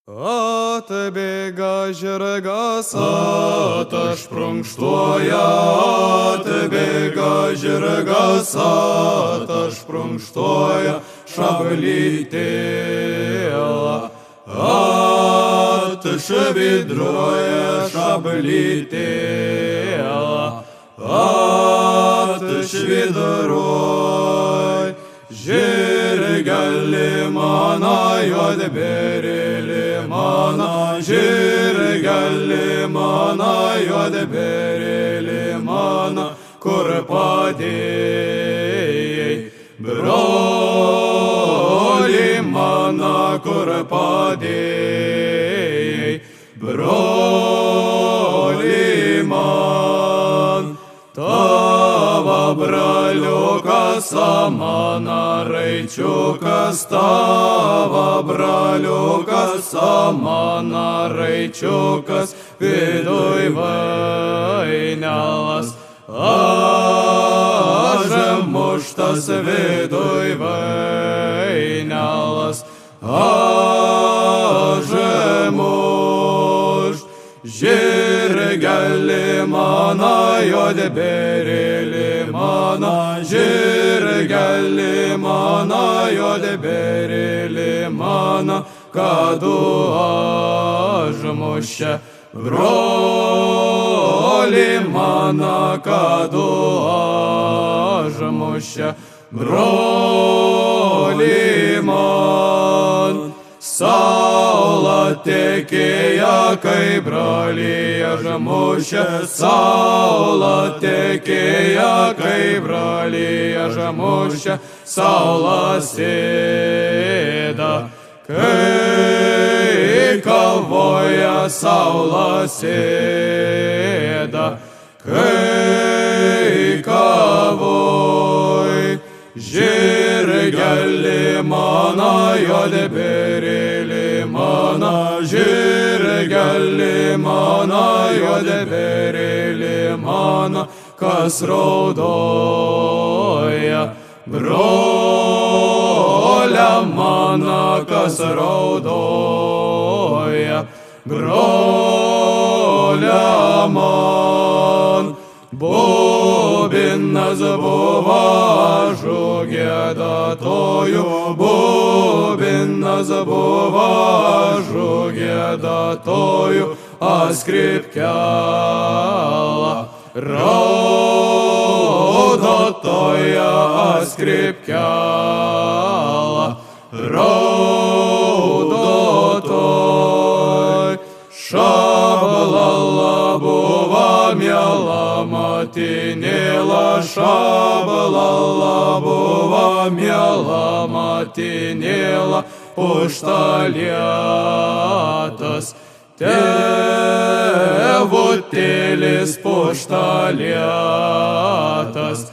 Atbėga žirgas, atašprunkštuoja, atbėga žirgas, atašprunkštuoja, šablytėla, atšvidruoja, šablytėla, atšvidruoja, žirgelį mano juodberėlį mano, žirgelį mano juodberėlį mano, kur padėjai, broli mano, kur padėjai, broli man. Tavo braliukas, mano raičiukas, tavo braliukas, mano raičiukas, viduj vainelas, aš muštas viduj vainelas, aš muštas. Žirgelį mano juodberėlį mano, žirgelį mano juodberėlį mano, kad užmušė broli mano, kad užmušė broli man. Saula tekėjo, kai brolį užmušė, saula tekėjo, kai brolį užmušė, saula sėda, kai kovoja, saula sėda, kai kovoja. Žirgelį mano juodberėlį mano, žirgelį mano juodberėlį mano, kas raudoja, brolia mano, kas raudoja, brolia man. Bobinas buvo ažu giedatoju, bobinas buvo ažu giedatoju, askripkelą raudotoja, askripkelą raudotoja. Šablala buvo miela motinėla, šablala buvo miela motinėla, puštalėtas, tėvutėlis puštalėtas,